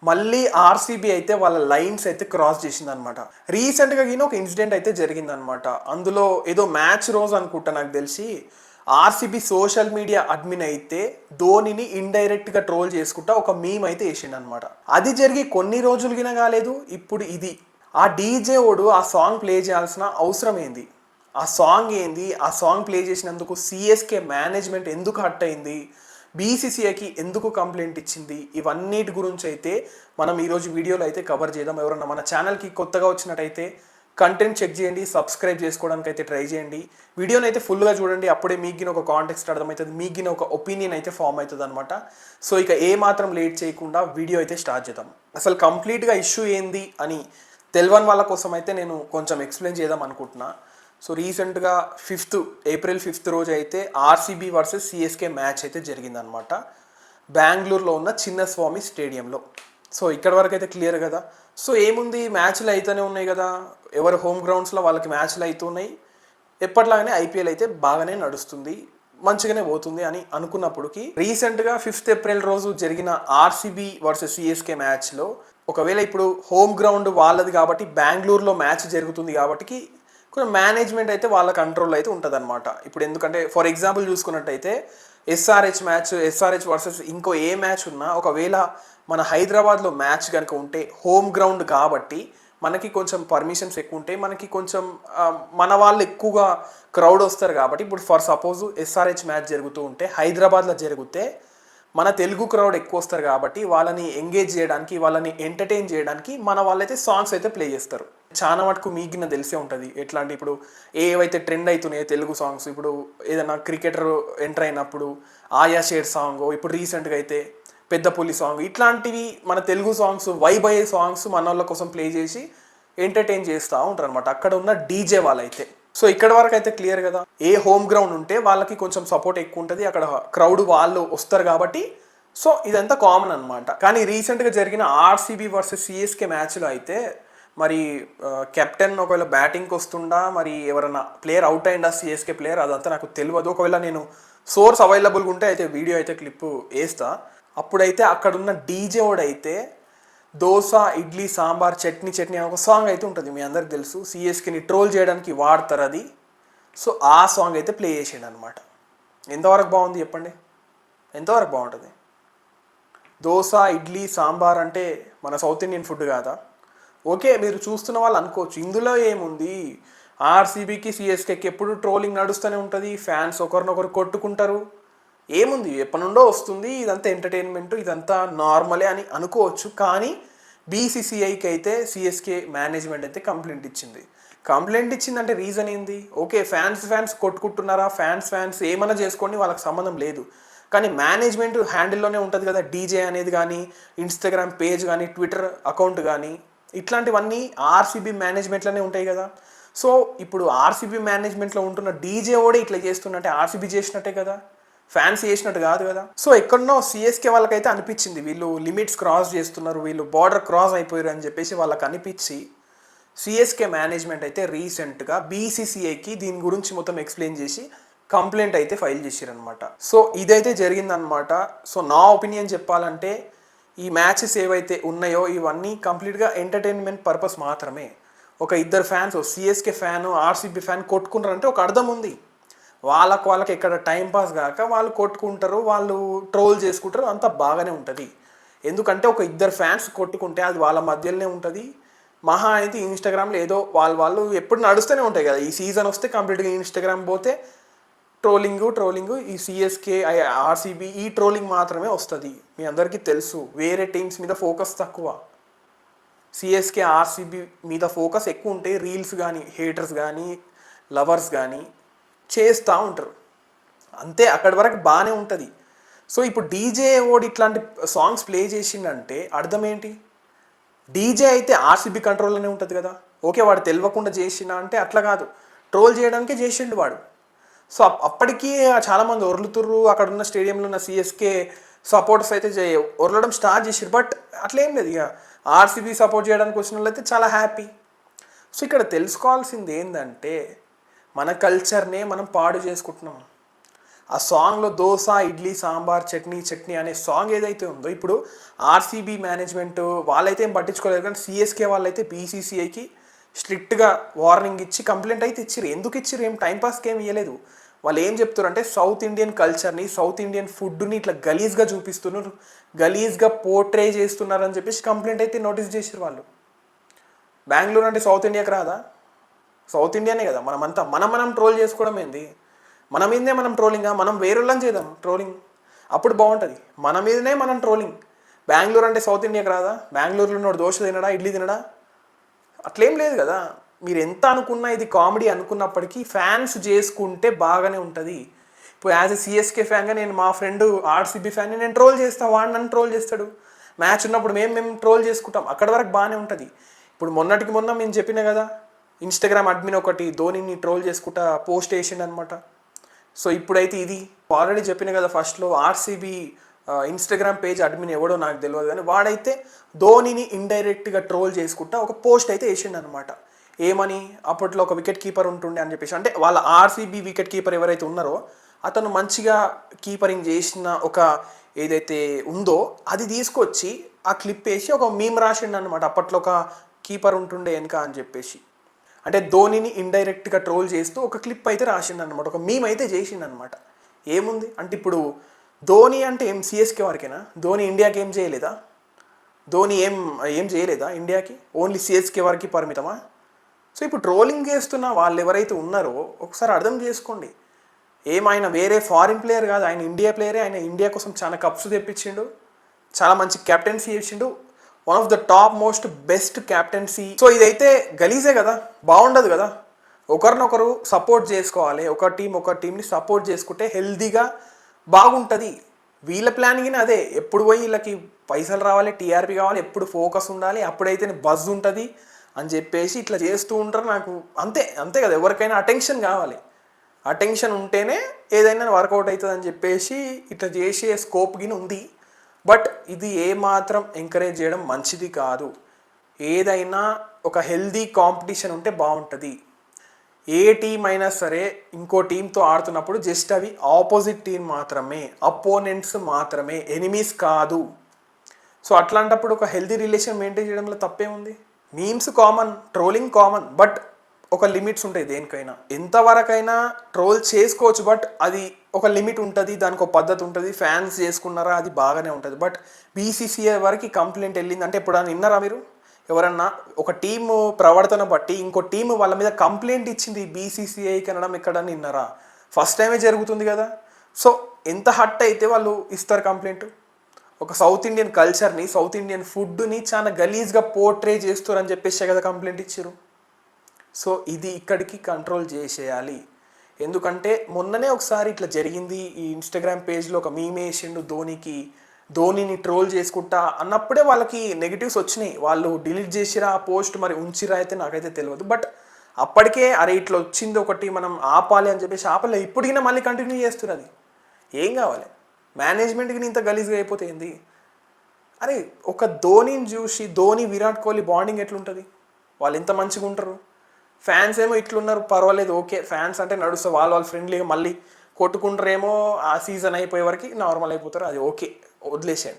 మళ్ళీ ఆర్సీబీ అయితే వాళ్ళ లైన్స్ అయితే క్రాస్ చేసిందనమాట. రీసెంట్గా ఒక ఇన్సిడెంట్ అయితే జరిగిందనమాట. అందులో ఏదో మ్యాచ్ రోజు అనుకుంటా నాకు తెలిసి ఆర్సీబీ సోషల్ మీడియా అడ్మిన్ అయితే ధోనిని ఇండైరెక్ట్గా ట్రోల్ చేసుకుంటా ఒక మీమ్ అయితే వేసిండనమాట. అది జరిగి కొన్ని రోజులు గిన కాలేదు, ఇప్పుడు ఇది. ఆ డీజే ఓడు ఆ సాంగ్ ప్లే చేయాల్సిన అవసరం ఏంది? ఆ సాంగ్ ఏంది? ఆ సాంగ్ ప్లే చేసినందుకు సిఎస్కే మేనేజ్మెంట్ ఎందుకు హర్ట్ అయింది? బీసీసీఐకి ఎందుకు కంప్లైంట్ ఇచ్చింది? ఇవన్నిటి గురించి అయితే మనం ఈరోజు వీడియోలో అయితే కవర్ చేద్దాం. ఎవరన్నా మన ఛానల్కి కొత్తగా వచ్చినట్టయితే కంటెంట్ చెక్ చేయండి, సబ్స్క్రైబ్ చేసుకోవడానికి అయితే ట్రై చేయండి. వీడియోని అయితే ఫుల్గా చూడండి, అప్పుడే మీకు ఒక కాంటెక్స్ట్ అర్థమవుతుంది, మీకు ఒక ఒపీనియన్ అయితే ఫామ్ అవుతుంది అనమాట. సో ఇక ఏ మాత్రం లేట్ చేయకుండా వీడియో అయితే స్టార్ట్ చేద్దాం. అసలు కంప్లీట్గా ఇష్యూ ఏంది అని తెలియని వాళ్ళ కోసం అయితే నేను కొంచెం ఎక్స్ప్లెయిన్ చేద్దాం అనుకుంటున్నా. సో రీసెంట్గా ఏప్రిల్ 5 రోజు అయితే ఆర్సీబీ వర్సెస్ సిఎస్కే మ్యాచ్ అయితే జరిగిందనమాట, బెంగళూరులో ఉన్న చిన్నస్వామి స్టేడియంలో. సో ఇక్కడ వరకు అయితే క్లియర్ కదా. సో ఏముంది, మ్యాచ్లు అయితేనే ఉన్నాయి కదా, ఎవరి హోమ్ గ్రౌండ్స్లో వాళ్ళకి మ్యాచ్లు అవుతున్నాయి. ఎప్పటిలాగానే ఐపీఎల్ అయితే బాగానే నడుస్తుంది, మంచిగానే పోతుంది అని అనుకున్నప్పటికీ రీసెంట్గా ఏప్రిల్ 5 రోజు జరిగిన ఆర్సీబీ వర్సెస్ సిఎస్కే మ్యాచ్లో ఒకవేళ ఇప్పుడు హోమ్ గ్రౌండ్ వాళ్ళది కాబట్టి బెంగళూరులో మ్యాచ్ జరుగుతుంది కాబట్టి కొంచెం మేనేజ్మెంట్ అయితే వాళ్ళ కంట్రోల్ అయితే ఉంటుంది అనమాట. ఇప్పుడు ఎందుకంటే ఫర్ ఎగ్జాంపుల్ చూసుకున్నట్టయితే ఎస్ఆర్హెచ్ వర్సెస్ ఇంకో ఏ మ్యాచ్ ఉన్నా ఒకవేళ మన హైదరాబాద్లో మ్యాచ్ కనుక ఉంటే హోమ్ గ్రౌండ్ కాబట్టి మనకి కొంచెం పర్మిషన్స్ ఎక్కువ ఉంటాయి, మనకి కొంచెం మన వాళ్ళు ఎక్కువగా క్రౌడ్ వస్తారు కాబట్టి ఇప్పుడు ఫర్ సపోజ్ ఎస్ఆర్హెచ్ మ్యాచ్ జరుగుతూ ఉంటే హైదరాబాద్లో జరిగితే మన తెలుగు క్రౌడ్ ఎక్కువ వస్తారు కాబట్టి వాళ్ళని ఎంగేజ్ చేయడానికి, వాళ్ళని ఎంటర్టైన్ చేయడానికి మన వాళ్ళైతే సాంగ్స్ అయితే ప్లే చేస్తారు. చాలా మటుకు మీకు తెలిసే ఉంటుంది ఎట్లా అంటే ఇప్పుడు ఏవైతే ట్రెండ్ అవుతున్నాయో తెలుగు సాంగ్స్, ఇప్పుడు ఏదైనా క్రికెటర్ ఎంటర్ అయినప్పుడు ఆయా షేర్ సాంగ్, ఇప్పుడు రీసెంట్గా అయితే పెద్ద పులి సాంగ్, ఇట్లాంటివి మన తెలుగు సాంగ్స్ వైబ్ అయ్యే సాంగ్స్ మన వాళ్ళ కోసం ప్లే చేసి ఎంటర్టైన్ చేస్తూ ఉంటారు అనమాట అక్కడ ఉన్న డీజే వాళ్ళైతే. సో ఇక్కడ వరకు అయితే క్లియర్ కదా. ఏ హోమ్ గ్రౌండ్ ఉంటే వాళ్ళకి కొంచెం సపోర్ట్ ఎక్కువ ఉంటుంది, అక్కడ క్రౌడ్ వాళ్ళు వస్తారు కాబట్టి. సో ఇదంతా కామన్ అనమాట. కానీ రీసెంట్గా జరిగిన ఆర్సీబీ వర్సెస్ సిఎస్కే మ్యాచ్లో అయితే మరి కెప్టెన్ ఒకవేళ బ్యాటింగ్కి వస్తుండా, మరి ఎవరైనా ప్లేయర్ అవుట్ అయిందా సిఎస్కే ప్లేయర్, అదంతా నాకు తెలియదు. ఒకవేళ నేను సోర్స్ అవైలబుల్గా ఉంటే అయితే వీడియో అయితే క్లిప్ వేస్తా. అప్పుడైతే అక్కడున్న డీజే ఓడైతే దోశ ఇడ్లీ సాంబార్ చట్నీ అని ఒక సాంగ్ అయితే ఉంటుంది, మీ అందరికి తెలుసు, సిఎస్కేని ట్రోల్ చేయడానికి వాడతారు అది. సో ఆ సాంగ్ అయితే ప్లే చేసాడు అనమాట. ఎంతవరకు బాగుంది చెప్పండి? ఎంతవరకు బాగుంటుంది? దోశ ఇడ్లీ సాంబార్ అంటే మన సౌత్ ఇండియన్ ఫుడ్ కాదా? ఓకే, మీరు చూస్తున్న వాళ్ళు అనుకోవచ్చు ఇందులో ఏముంది, ఆర్సీబీకి సిఎస్కేకి ఎప్పుడు ట్రోలింగ్ నడుస్తూనే ఉంటుంది, ఫ్యాన్స్ ఒకరినొకరు కొట్టుకుంటారు, ఏముంది ఎప్పటి నుండో వస్తుంది, ఇదంతా ఎంటర్టైన్మెంట్, ఇదంతా నార్మలే అని అనుకోవచ్చు. కానీ బీసీసీఐకి అయితే సిఎస్కే మేనేజ్మెంట్ అయితే కంప్లైంట్ ఇచ్చిందంటే రీజన్ ఏంది? ఓకే, ఫ్యాన్స్ కొట్టుకుంటున్నారా, ఫ్యాన్స్ ఏమైనా చేసుకోండి, వాళ్ళకి సంబంధం లేదు. కానీ మేనేజ్మెంట్ హ్యాండిల్లోనే ఉంటుంది కదా డీజే అనేది కానీ, ఇన్స్టాగ్రామ్ పేజ్ కానీ, ట్విట్టర్ అకౌంట్ కానీ, ఇట్లాంటివన్నీ ఆర్సీబీ మేనేజ్మెంట్లోనే ఉంటాయి కదా. సో ఇప్పుడు ఆర్సీబీ మేనేజ్మెంట్లో ఉంటున్న డీజే ఓడే ఇట్లా చేస్తున్నట్టే ఆర్సీబీ చేసినట్టే కదా, ఫ్యాన్స్ చేసినట్టు కాదు కదా. సో ఎక్కడనో సిఎస్కే వాళ్ళకైతే అనిపించింది వీళ్ళు లిమిట్స్ క్రాస్ చేస్తున్నారు, వీళ్ళు బార్డర్ క్రాస్ అయిపోయారు అని చెప్పేసి వాళ్ళకి అనిపించి సిఎస్కే మేనేజ్మెంట్ అయితే రీసెంట్గా బీసీసీఐకి దీని గురించి మొత్తం ఎక్స్ప్లెయిన్ చేసి కంప్లైంట్ అయితే ఫైల్ చేశారనమాట. సో ఇదైతే జరిగిందనమాట. సో నా ఒపీనియన్ చెప్పాలంటే ఈ మ్యాచెస్ ఏవైతే ఉన్నాయో ఇవన్నీ కంప్లీట్గా ఎంటర్టైన్మెంట్ పర్పస్ మాత్రమే. ఒక ఇద్దరు fans, CSK fan RCB fan కొట్టుకుంటారంటే ఒక అర్థం ఉంది, వాళ్ళకి ఎక్కడ టైంపాస్ కాక వాళ్ళు కొట్టుకుంటారు, వాళ్ళు ట్రోల్ చేసుకుంటారు, అంతా బాగానే ఉంటుంది. ఎందుకంటే ఒక ఇద్దరు ఫ్యాన్స్ కొట్టుకుంటే అది వాళ్ళ మధ్యలోనే ఉంటుంది. మహా అయితే ఇన్స్టాగ్రామ్లో ఏదో వాళ్ళు ఎప్పుడు నడుస్తూనే ఉంటాయి కదా, ఈ సీజన్ వస్తే కంప్లీట్గా ఇన్స్టాగ్రామ్ పోతే ట్రోలింగ్, ఈ సిఎస్కే ఆర్సీబీ ఈ ట్రోలింగ్ మాత్రమే వస్తుంది. మీ అందరికీ తెలుసు వేరే టీమ్స్ మీద ఫోకస్ తక్కువ, సిఎస్కే ఆర్సీబీ మీద ఫోకస్ ఎక్కువ ఉంటే రీల్స్ కానీ హేటర్స్ కానీ లవర్స్ కానీ చేస్తూ ఉంటారు, అంతే, అక్కడి వరకు బాగానే ఉంటుంది. సో ఇప్పుడు డీజే ఓడి ఇట్లాంటి సాంగ్స్ ప్లే చేసిండంటే అర్థం ఏంటి? డీజే అయితే ఆర్సీబీ కంట్రోల్లోనే ఉంటుంది కదా. ఓకే, వాడు తెలియకుండా చేసిన అంటే అట్లా కాదు, ట్రోల్ చేయడానికే చేసిండు వాడు. సో అప్పటికీ చాలామంది ఒర్లుతుర్రు, అక్కడ ఉన్న స్టేడియంలో ఉన్న సిఎస్కే సపోర్టర్స్ అయితే ఒరలడం స్టార్ట్ చేసారు. బట్ అట్లేం లేదు, ఇక ఆర్సీబీ సపోర్ట్ చేయడానికి వచ్చిన వాళ్ళు అయితే చాలా హ్యాపీ. సో ఇక్కడ తెలుసుకోవాల్సింది ఏంటంటే మన కల్చర్నే మనం పాడు చేసుకుంటున్నాం. ఆ సాంగ్లో దోశ ఇడ్లీ సాంబార్ చట్నీ చట్నీ అనే సాంగ్ ఏదైతే ఉందో ఇప్పుడు ఆర్సీబీ మేనేజ్మెంట్ వాళ్ళైతే ఏం పట్టించుకోలేదు, కానీ సిఎస్కే వాళ్ళైతే బీసీసీఐకి స్ట్రిక్ట్గా వార్నింగ్ ఇచ్చి కంప్లైంట్ అయితే ఇచ్చిర్రు. ఎందుకు ఇచ్చిర్రు? ఏం టైంపాస్కి ఏం ఇవ్వలేదు. వాళ్ళు ఏం చెప్తారు అంటే సౌత్ ఇండియన్ కల్చర్ని, సౌత్ ఇండియన్ ఫుడ్ని ఇట్లా గలీజ్గా చూపిస్తున్నారు, గలీజ్గా పోర్ట్రే చేస్తున్నారు అని చెప్పేసి కంప్లైంట్ అయితే నోటీస్ చేసారు వాళ్ళు. బెంగళూరు అంటే సౌత్ ఇండియాకి రాదా? సౌత్ ఇండియానే కదా. మనం ట్రోల్ చేసుకోవడం ఏంది? మన మీదనే మనం ట్రోలింగా? మనం వేరేళ్ళని చేద్దాం ట్రోలింగ్, అప్పుడు బాగుంటుంది. మన మీదనే మనం ట్రోలింగ్. బెంగళూరు అంటే సౌత్ ఇండియాకి రాదా? బెంగళూరులో ఉన్నోడు దోశ తినడా, ఇడ్లీ తినడా? అట్లేం లేదు కదా. మీరు ఎంత అనుకున్నా ఇది కామెడీ అనుకున్నప్పటికీ ఫ్యాన్స్ చేసుకుంటే బాగానే ఉంటుంది. ఇప్పుడు యాజ్ ఎ సిఎస్కే ఫ్యాన్గా నేను మా ఫ్రెండ్ ఆర్సీబీ ఫ్యాన్ని నేను ట్రోల్ చేస్తాను, వాడు నన్ను ట్రోల్ చేస్తాడు. మ్యాచ్ ఉన్నప్పుడు మేము ట్రోల్ చేసుకుంటాం, అక్కడి వరకు బాగానే ఉంటుంది. ఇప్పుడు మొన్నటికి మొన్న నేను చెప్పిన కదా, ఇన్స్టాగ్రామ్ అడ్మిన్ ఒకటి ధోనిని ట్రోల్ చేసుకుంటా పోస్ట్ వేసిండు అనమాట. సో ఇప్పుడైతే ఇది ఆల్రెడీ చెప్పిన కదా ఫస్ట్లో, ఆర్సీబీ ఇన్స్టాగ్రామ్ పేజ్ అడ్మిన్ ఎవడో నాకు తెలియదు, కానీ వాడైతే ధోనిని ఇండైరెక్ట్గా ట్రోల్ చేసుకుంటా ఒక పోస్ట్ అయితే వేసిండు అనమాట. ఏమని? అప్పట్లో ఒక వికెట్ కీపర్ ఉంటుండే అని చెప్పేసి, అంటే వాళ్ళ ఆర్సీబీ వికెట్ కీపర్ ఎవరైతే ఉన్నారో అతను మంచిగా కీపరింగ్ చేసిన ఒక ఏదైతే ఉందో అది తీసుకొచ్చి ఆ క్లిప్ వేసి ఒక మీమ్ రాసిండు అనమాట. అప్పట్లో ఒక కీపర్ ఉంటుండే వెనక అని చెప్పేసి, అంటే ధోనిని ఇండైరెక్ట్గా ట్రోల్ చేస్తూ ఒక క్లిప్ అయితే రాసిండు అనమాట, ఒక మీమ్ అయితే చేసిండు అనమాట. ఏముంది అంటే ఇప్పుడు ధోని అంటే ఏం సిఎస్కే వారికేనా? ధోని ఇండియాకి ఏం చేయలేదా? ధోని ఏం చేయలేదా ఇండియాకి? ఓన్లీ సిఎస్కే వారికి పరిమితమా? సో ఇప్పుడు ట్రోలింగ్ చేస్తున్న వాళ్ళు ఎవరైతే ఉన్నారో ఒకసారి అర్థం చేసుకోండి. ఏమైనా వేరే ఫారిన్ ప్లేయర్ కాదు, ఆయన ఇండియా ప్లేయరే. ఆయన ఇండియా కోసం చాలా కప్స్ తెప్పించిండు, చాలా మంచి కెప్టెన్సీ చేసిండు, one of the top most best captaincy. So ఇదైతే గలీజే కదా, బాగుండదు కదా. ఒకరినొకరు సపోర్ట్ చేసుకోవాలి, ఒక టీంని సపోర్ట్ చేసుకుంటే హెల్దీగా బాగుంటుంది. వీళ్ళ ప్లానింగ్ అదే, ఎప్పుడు పోయి వీళ్ళకి పైసలు రావాలి, టీఆర్పీ కావాలి, ఎప్పుడు ఫోకస్ ఉండాలి, అప్పుడైతే బజ్ ఉంటుంది అని చెప్పేసి ఇట్లా చేస్తూ ఉంటారు. నాకు అంతే కదా, ఎవరికైనా అటెన్షన్ కావాలి, అటెన్షన్ ఉంటేనే ఏదైనా వర్కౌట్ అవుతుంది అని చెప్పేసి ఇట్లా చేసే స్కోప్ గిన ఉంది. బట్ ఇది ఏమాత్రం ఎంకరేజ్ చేయడం మంచిది కాదు. ఏదైనా ఒక హెల్దీ కాంపిటీషన్ ఉంటే బాగుంటుంది. ఏ టీం అయినా సరే ఇంకో టీంతో ఆడుతున్నప్పుడు జస్ట్ అవి ఆపోజిట్ టీం మాత్రమే, అపోనెంట్స్ మాత్రమే, ఎనిమీస్ కాదు. సో అట్లాంటప్పుడు ఒక హెల్దీ రిలేషన్ మెయింటైన్ చేయడంలో తప్పేముంది? Memes common, trolling common, but ఒక లిమిట్స్ ఉంటాయి దేనికైనా. ఎంతవరకైనా ట్రోల్ చేసుకోవచ్చు, బట్ అది ఒక లిమిట్ ఉంటుంది, దానికి ఒక పద్ధతి ఉంటుంది. ఫ్యాన్స్ చేసుకున్నారా అది బాగానే ఉంటుంది. బట్ బీసీసీఐ వరకు కంప్లైంట్ వెళ్ళింది అంటే ఇప్పుడు విన్నారా మీరు? ఎవరన్నా ఒక టీము ప్రవర్తన బట్టి ఇంకో టీము వాళ్ళ మీద కంప్లైంట్ ఇచ్చింది బీసీసీఐకి అనడం ఎక్కడని విన్నారా? ఫస్ట్ టైమే జరుగుతుంది కదా. సో ఎంత హట్ అయితే వాళ్ళు ఇస్తారు కంప్లైంట్? ఒక సౌత్ ఇండియన్ కల్చర్ని, సౌత్ ఇండియన్ ఫుడ్ని చాలా గలీజ్గా పోర్ట్రే చేస్తారని చెప్పేసే కదా కంప్లైంట్ ఇచ్చారు. సో ఇది ఇక్కడికి కంట్రోల్ చేసేయాలి. ఎందుకంటే మొన్ననే ఒకసారి ఇట్లా జరిగింది. ఈ ఇన్స్టాగ్రామ్ పేజ్లో ఒక మీమ్ వేసిండు ధోనిని ట్రోల్ చేసుకుంటా అన్నప్పుడే వాళ్ళకి నెగిటివ్స్ వచ్చినాయి. వాళ్ళు డిలీట్ చేసిరా ఆ పోస్ట్, మరి ఉంచిరా అయితే నాకైతే తెలియదు. బట్ అప్పటికే అరే ఇట్లా వచ్చింది ఒకటి, మనం ఆపాలి అని చెప్పేసి ఆపలే. ఇప్పటికైనా మళ్ళీ కంటిన్యూ చేస్తున్నారు. అది ఏం కావాలి? మేనేజ్మెంట్కి ఇంత గలీజ్గా అయిపోతే ఏంది? అరే ఒక ధోనిని చూసి ధోని విరాట్ కోహ్లీ బాండింగ్ ఎట్లుంటుంది? వాళ్ళు ఎంత మంచిగా ఉంటారు. ఫ్యాన్స్ ఏమో ఇట్లున్నారు, పర్వాలేదు, ఓకే, ఫ్యాన్స్ అంటే నడుస్తారు, వాళ్ళు ఫ్రెండ్లీగా మళ్ళీ కొట్టుకుంటారేమో, ఆ సీజన్ అయిపోయే వరకు నార్మల్ అయిపోతారు, అది ఓకే, వదిలేసాడు.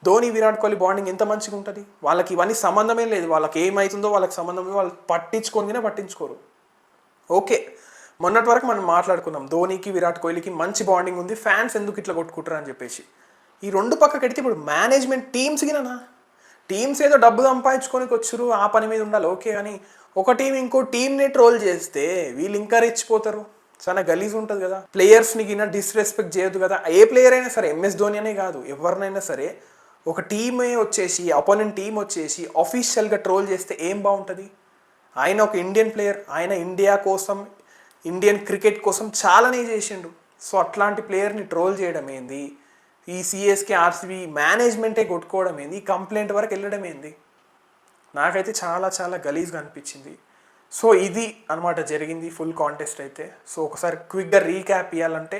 ధోని విరాట్ కోహ్లీ బాండింగ్ ఎంత మంచిగా ఉంటుంది. వాళ్ళకి ఇవన్నీ సంబంధమే లేదు, వాళ్ళకి ఏమవుతుందో వాళ్ళకి సంబంధం లేదు, వాళ్ళు పట్టించుకోరు. ఓకే, మొన్నటి వరకు మనం మాట్లాడుకున్నాం ధోనికి విరాట్ కోహ్లీకి మంచి బాండింగ్ ఉంది, ఫ్యాన్స్ ఎందుకు ఇట్లా కొట్టుకుంటారు అని చెప్పేసి. ఈ రెండు పక్కకి ఎడితే ఇప్పుడు మేనేజ్మెంట్ టీమ్స్ ఏదో డబ్బు సంపాదించుకోనికి వచ్చారు, ఆ పని మీద ఉండాలి, ఓకే. కానీ ఒక టీం ఇంకో టీంని ట్రోల్ చేస్తే వీళ్ళు ఇంకా రెచ్చిపోతారు, చాలా గలీజ్ ఉంటుంది కదా. ప్లేయర్స్ని గిన డిస్రెస్పెక్ట్ చేయొద్దు కదా. ఏ ప్లేయర్ అయినా సరే, ఎంఎస్ ధోని అనే కాదు, ఎవరినైనా సరే ఒక టీమే వచ్చేసి, అపోనెంట్ టీం వచ్చేసి అఫీషియల్గా ట్రోల్ చేస్తే ఏం బాగుంటుంది? ఆయన ఒక ఇండియన్ ప్లేయర్, ఆయన ఇండియా కోసం, ఇండియన్ క్రికెట్ కోసం చాలానే చేసిండు. సో అట్లాంటి ప్లేయర్ని ట్రోల్ చేయడం ఏంది? ఈ సిఎస్కే ఆర్సీబీ మేనేజ్మెంటే కొట్టుకోవడం ఏంది? ఈ కంప్లైంట్ వరకు వెళ్ళడం ఏంది? నాకైతే చాలా చాలా గలీజ్గా అనిపించింది. సో ఇది అనమాట జరిగింది ఫుల్ కాంటెస్ట్ అయితే. సో ఒకసారి క్విక్గా రీక్యాప్ ఇవ్వాలంటే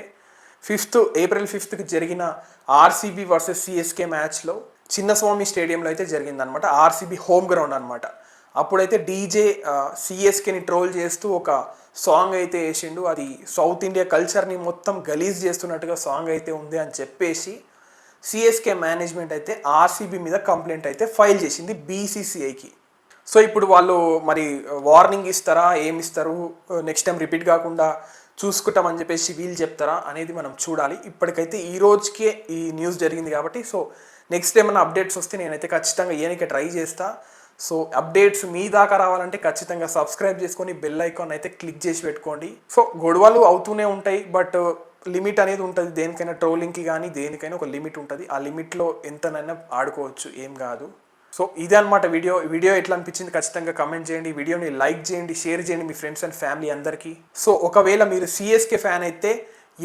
ఏప్రిల్ 5th జరిగిన ఆర్సీబీ వర్సెస్ సిఎస్కే మ్యాచ్లో చిన్నస్వామి స్టేడియంలో అయితే జరిగిందనమాట. ఆర్సీబీ హోమ్ గ్రౌండ్ అనమాట. అప్పుడైతే డీజే సిఎస్కేని ట్రోల్ చేస్తూ ఒక సాంగ్ అయితే వేసిండు. అది సౌత్ ఇండియా కల్చర్ని మొత్తం గలీజ్ చేస్తున్నట్టుగా సాంగ్ అయితే ఉంది అని చెప్పేసి సిఎస్కే మేనేజ్మెంట్ అయితే ఆర్సీబీ మీద కంప్లైంట్ అయితే ఫైల్ చేసింది బీసీసీఐకి. సో ఇప్పుడు వాళ్ళు మరి వార్నింగ్ ఇస్తారా, ఏమి ఇస్తారు, నెక్స్ట్ టైం రిపీట్ కాకుండా చూసుకుంటామని చెప్పేసి వీళ్ళు చెప్తారా అనేది మనం చూడాలి. ఇప్పటికైతే ఈ రోజుకే ఈ న్యూస్ జరిగింది కాబట్టి సో నెక్స్ట్ ఏమైనా అప్డేట్స్ వస్తే నేనైతే ఖచ్చితంగా ఏనికే ట్రై చేస్తా. సో అప్డేట్స్ మీ దాకా రావాలంటే ఖచ్చితంగా సబ్స్క్రైబ్ చేసుకొని బెల్ ఐకాన్ అయితే క్లిక్ చేసి పెట్టుకోండి. సో గొడవలు అవుతూనే ఉంటాయి, బట్ లిమిట్ అనేది ఉంటుంది. దేనికైనా ట్రోలింగ్కి కానీ దేనికైనా ఒక లిమిట్ ఉంటుంది. ఆ లిమిట్లో ఎంతనైనా ఆడుకోవచ్చు, ఏం కాదు. సో ఇదే అనమాట వీడియో ఎట్లా అనిపించింది ఖచ్చితంగా కమెంట్ చేయండి. వీడియోని లైక్ చేయండి, షేర్ చేయండి మీ ఫ్రెండ్స్ అండ్ ఫ్యామిలీ అందరికీ. సో ఒకవేళ మీరు సిఎస్కే ఫ్యాన్ అయితే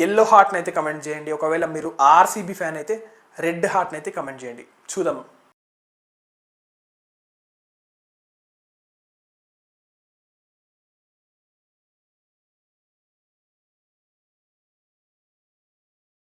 ఎల్లో హార్ట్ని అయితే కమెంట్ చేయండి. ఒకవేళ మీరు ఆర్సీబీ ఫ్యాన్ అయితే రెడ్ హార్ట్ని అయితే కమెంట్ చేయండి. చూద్దాం.